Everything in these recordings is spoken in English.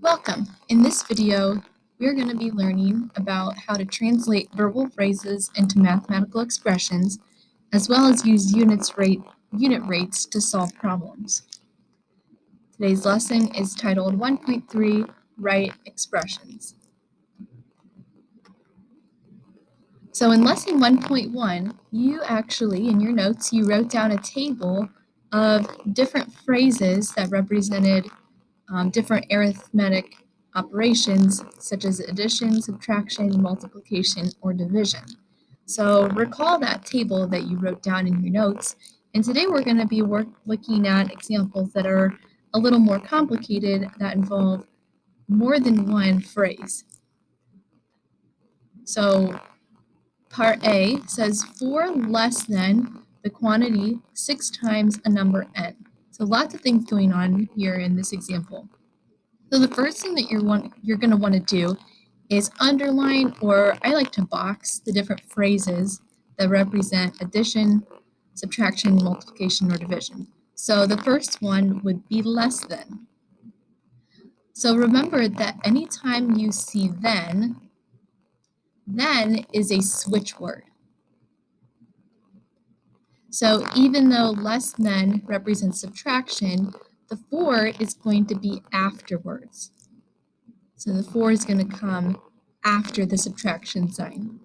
Welcome! In this video, we're going to be learning about how to translate verbal phrases into mathematical expressions, as well as use unit rates to solve problems. Today's lesson is titled 1.3, Write Expressions. So in lesson 1.1, you actually, in your notes, you wrote down a table of different phrases that represented different arithmetic operations such as addition, subtraction, multiplication, or division. So recall that table that you wrote down in your notes, and today we're going to be looking at examples that are a little more complicated that involve more than one phrase. So part A says 4 less than the quantity 6 times a number n. So lots of things going on here in this example. So the first thing that you're going to want to do is underline, or I like to box, the different phrases that represent addition, subtraction, multiplication, or division. So the first one would be less than. So remember that anytime you see then is a switch word. So even though less than represents subtraction, the 4 is going to be afterwards. So the 4 is going to come after the subtraction sign.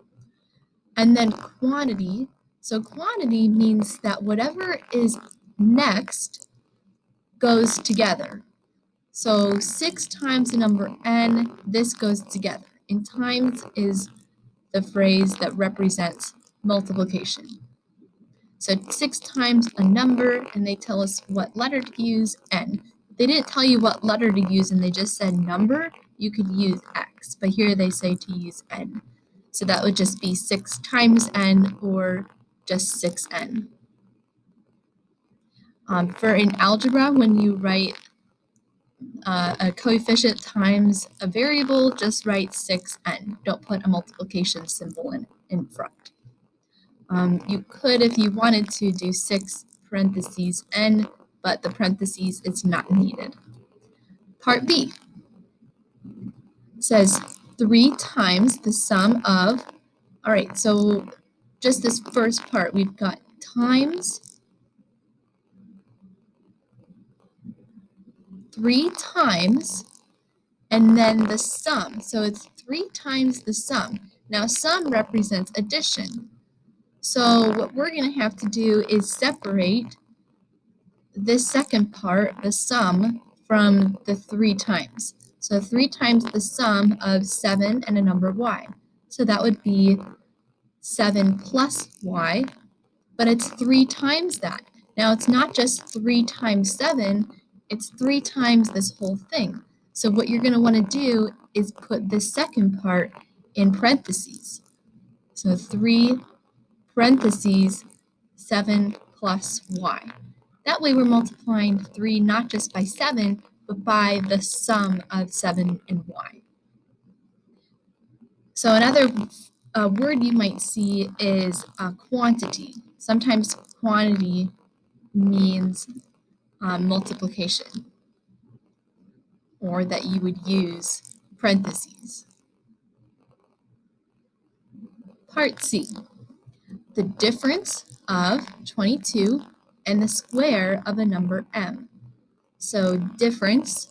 And then quantity. So quantity means that whatever is next goes together. So 6 times the number n, this goes together. And times is the phrase that represents multiplication. So 6 times a number, and they tell us what letter to use, n. They didn't tell you what letter to use, and they just said number, you could use x, but here they say to use n. So that would just be 6 times n, or just 6n. For in algebra, when you write a coefficient times a variable, just write 6n. Don't put a multiplication symbol in front. You could, if you wanted to, do 6 parentheses n, but the parentheses is not needed. Part B says 3 times the sum of, all right, so just this first part, we've got times, 3 times, and then the sum. So it's 3 times the sum. Now sum represents addition. So what we're going to have to do is separate this second part, the sum, from the 3 times. So 3 times the sum of 7 and a number y. So that would be 7 plus y, but it's 3 times that. Now it's not just 3 times 7, it's 3 times this whole thing. So what you're going to want to do is put this second part in parentheses. So 3 parentheses 7 plus y. That way we're multiplying 3 not just by 7, but by the sum of 7 and y. So another word you might see is quantity. Sometimes quantity means multiplication, or that you would use parentheses. Part C, the difference of 22 and the square of a number m. So difference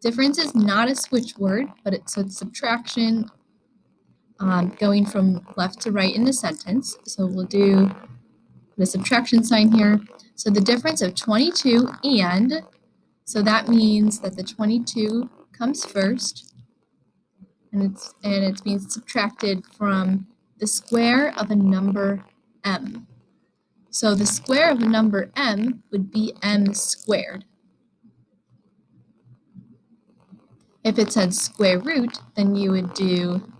is not a switch word, but it's subtraction, going from left to right in the sentence. So we'll do the subtraction sign here. So the difference of 22 and, so that means that the 22 comes first, and it's being subtracted from the square of a number m. So the square of a number m would be m squared. If it said square root, then you would do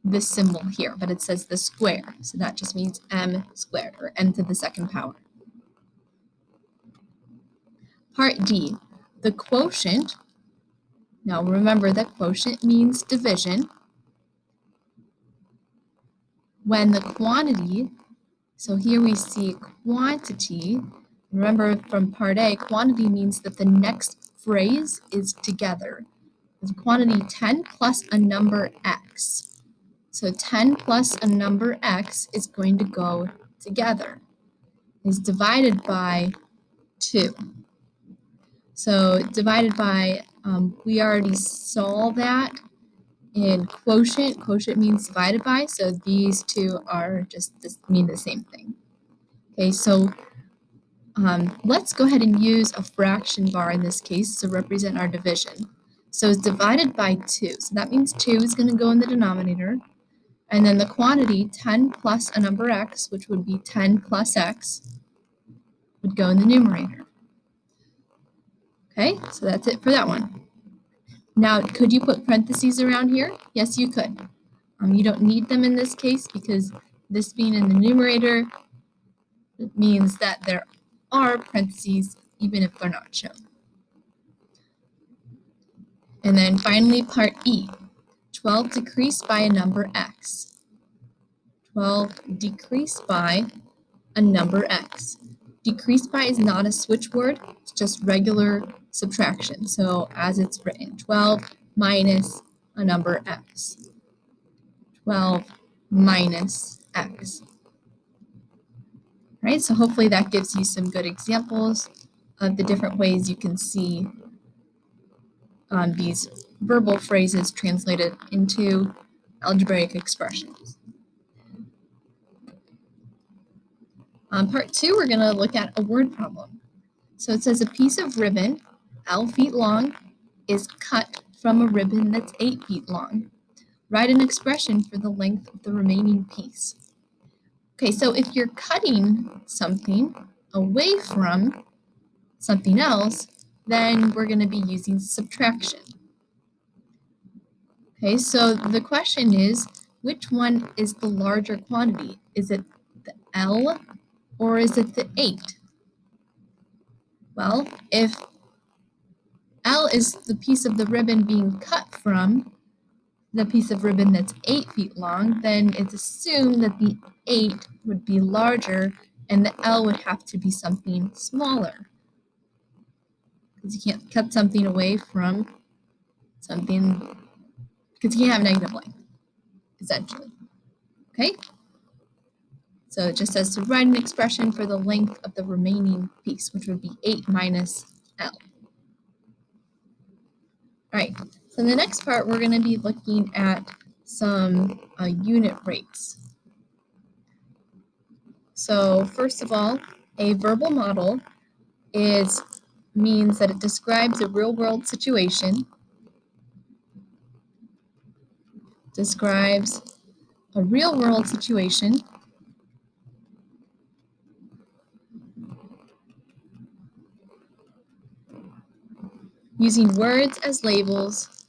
this symbol here, but it says the square, so that just means m squared, or n to the second power. Part D, the quotient. Now remember that quotient means division. When the quantity, so here we see quantity. Remember from part A, quantity means that the next phrase is together. The quantity 10 plus a number x. So 10 plus a number x is going to go together. It's divided by 2. So divided by, we already saw that in quotient. Quotient means divided by, so these two are mean the same thing. Okay, so let's go ahead and use a fraction bar in this case to represent our division. So it's divided by 2. So that means 2 is going to go in the denominator. And then the quantity 10 plus a number x, which would be 10 plus x, would go in the numerator. Okay, so that's it for that one. Now, could you put parentheses around here? Yes, you could. You don't need them in this case because this being in the numerator means that there are parentheses even if they're not shown. And then finally, part E, 12 decreased by a number x. 12 decreased by a number x. Decreased by is not a switch word, it's just regular subtraction. So as it's written, 12 minus a number x. 12 minus x. Right, so hopefully that gives you some good examples of the different ways you can see these verbal phrases translated into algebraic expressions. Part 2, we're going to look at a word problem. So it says a piece of ribbon, L feet long, is cut from a ribbon that's 8 feet long. Write an expression for the length of the remaining piece. Okay, so if you're cutting something away from something else, then we're going to be using subtraction. Okay, so the question is, which one is the larger quantity? Is it the L or is it the 8? Well, if L is the piece of the ribbon being cut from the piece of ribbon that's 8 feet long, then it's assumed that the 8 would be larger and the L would have to be something smaller. Because you can't cut something away from something, because you can't have negative length, essentially. Okay? So it just says to write an expression for the length of the remaining piece, which would be 8 minus L. All right, so in the next part, we're going to be looking at some unit rates. So first of all, a verbal model means that it describes a real-world situation, using words as labels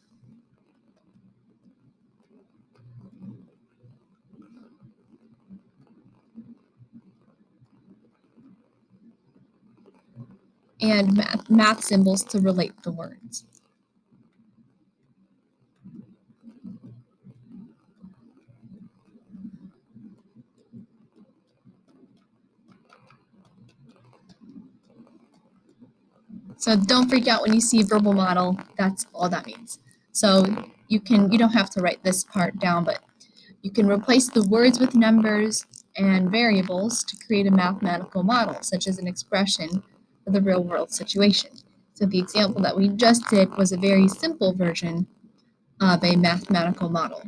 and math symbols to relate the words. So don't freak out when you see a verbal model. That's all that means. So you don't have to write this part down, but you can replace the words with numbers and variables to create a mathematical model, such as an expression for the real-world situation. So the example that we just did was a very simple version of a mathematical model.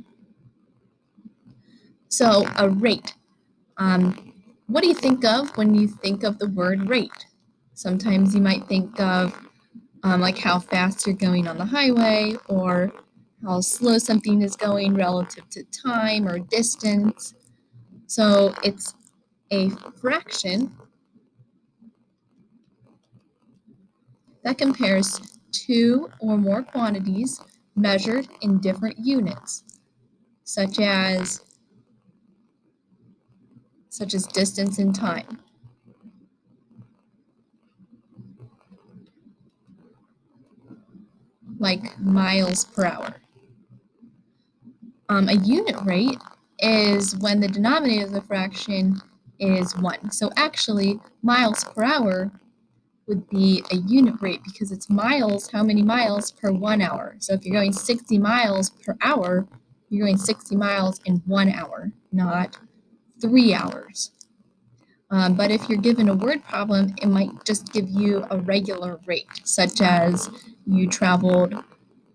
So a rate. What do you think of when you think of the word rate? Sometimes you might think of like how fast you're going on the highway or how slow something is going relative to time or distance. So it's a fraction that compares two or more quantities measured in different units, such as distance and time. Like miles per hour. A unit rate is when the denominator of the fraction is 1. So actually, miles per hour would be a unit rate because it's miles, how many miles per 1 hour. So if you're going 60 miles per hour, you're going 60 miles in 1 hour, not 3 hours. But if you're given a word problem, it might just give you a regular rate, such as you traveled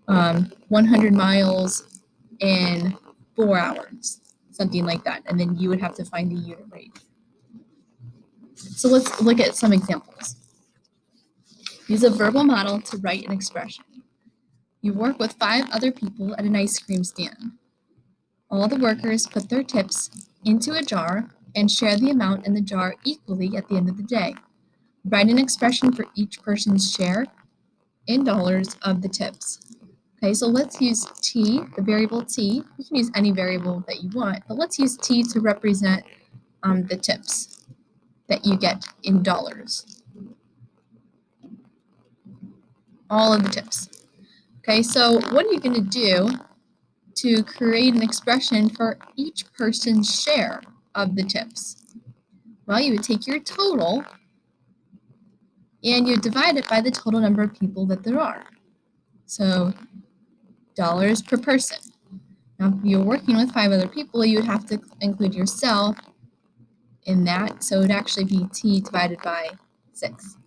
100 miles in 4 hours, something like that. And then you would have to find the unit rate. So let's look at some examples. Use a verbal model to write an expression. You work with 5 other people at an ice cream stand. All the workers put their tips into a jar and share the amount in the jar equally at the end of the day. Write an expression for each person's share in dollars of the tips. Okay, so let's use t, the variable t. You can use any variable that you want, but let's use t to represent the tips that you get in dollars. All of the tips. Okay, so what are you going to do to create an expression for each person's share of the tips? Well, you would take your total and you divide it by the total number of people that there are. So dollars per person. Now, if you're working with 5 other people, you would have to include yourself in that. So it would actually be t divided by 6.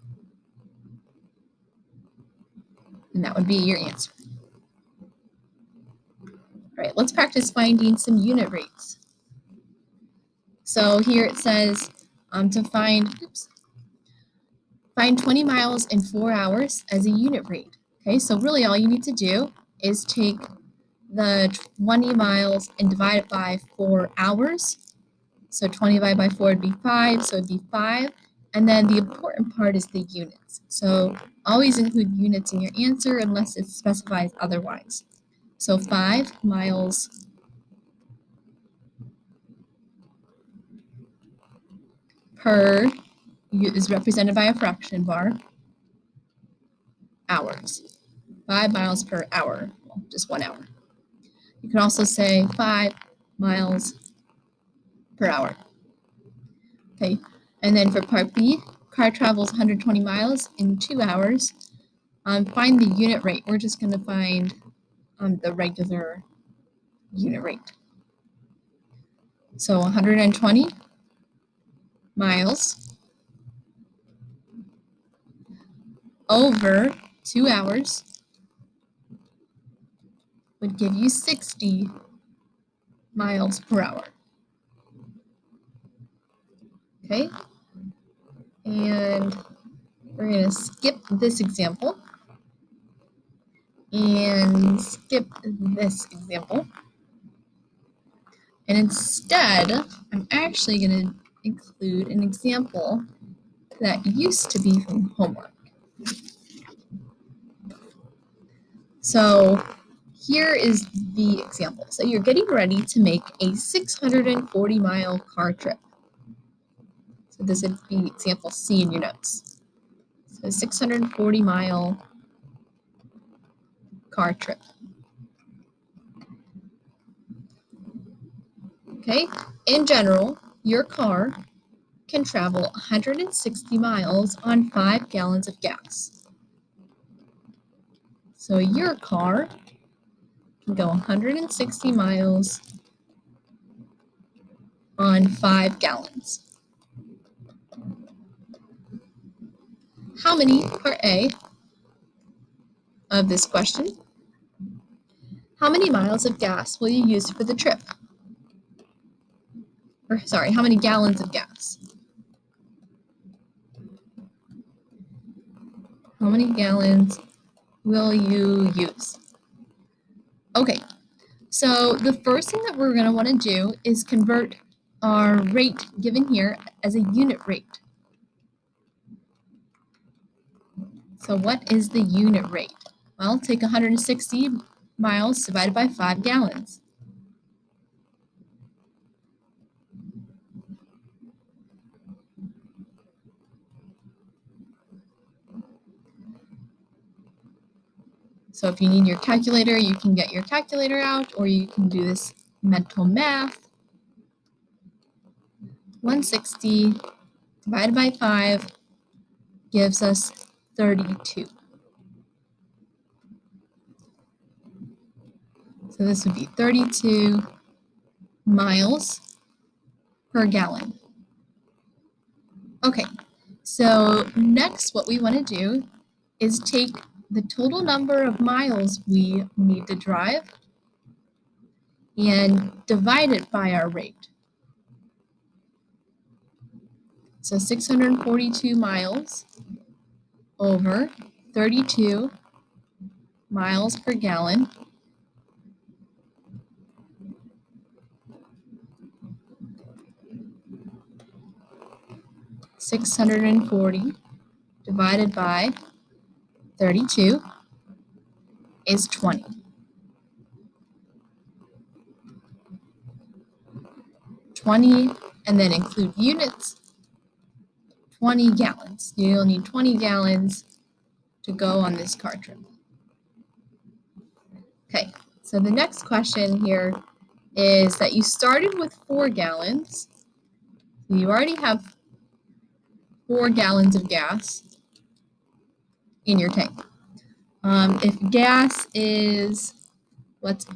And that would be your answer. All right, let's practice finding some unit rates. So here it says to find 20 miles in 4 hours as a unit rate. Okay, so really all you need to do is take the 20 miles and divide it by 4 hours. So 20 divided by 4 would be 5, so it'd be 5. And then the important part is the units. So always include units in your answer unless it specifies otherwise. So 5 miles per is represented by a fraction bar, hours. 5 miles per hour, well, just 1 hour. You can also say 5 miles per hour. Okay, and then for part B, car travels 120 miles in 2 hours. Find the unit rate. We're just going to find the regular unit rate. So 120 miles over 2 hours would give you 60 miles per hour. Okay, and we're going to skip this example and skip this example. And instead, I'm actually going to include an example that used to be from homework. So here is the example. So you're getting ready to make a 640-mile car trip. So this would be example C in your notes. So 640-mile car trip. Okay, in general, your car can travel 160 miles on 5 gallons of gas. So your car can go 160 miles on 5 gallons. How many, part A of this question, how many miles of gas will you use for the trip? Or sorry, how many gallons of gas? How many gallons will you use? Okay, so the first thing that we're going to want to do is convert our rate given here as a unit rate. So what is the unit rate? Well, take 160 miles divided by 5 gallons. So if you need your calculator, you can get your calculator out, or you can do this mental math. 160 divided by 5 gives us 32. So this would be 32 miles per gallon. Okay, so next what we want to do is take the total number of miles we need to drive and divide it by our rate. So 642 miles over 32 miles per gallon . 640 divided by 32 is 20. 20, and then include units, 20 gallons. You'll need 20 gallons to go on this car trip. Okay, so the next question here is that you started with 4 gallons. So you already have 4 gallons of gas in your tank. If gas is, what's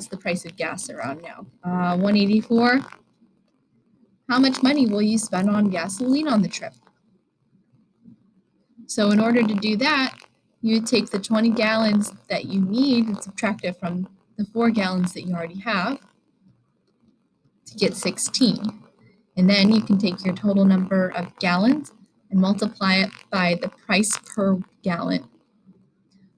the price of gas around now? $1.84. How much money will you spend on gasoline on the trip? So in order to do that, you would take the 20 gallons that you need and subtract it from the 4 gallons that you already have to get 16. And then you can take your total number of gallons and multiply it by the price per gallon.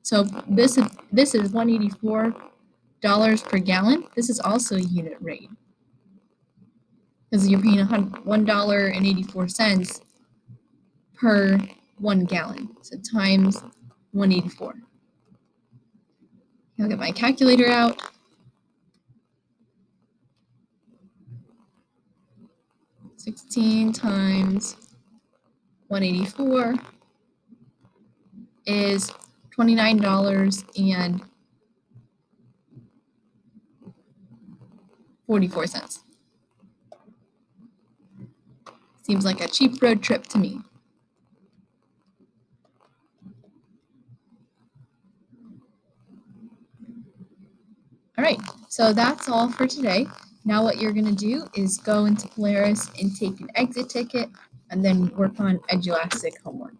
So this is $184 per gallon. This is also a unit rate because you're paying $1.84 per 1 gallon. So times 184. I'll get my calculator out. $16 times 184 is $29.44. Seems like a cheap road trip to me. All right, so that's all for today. Now what you're going to do is go into Polaris and take an exit ticket and then work on Edulastic homework.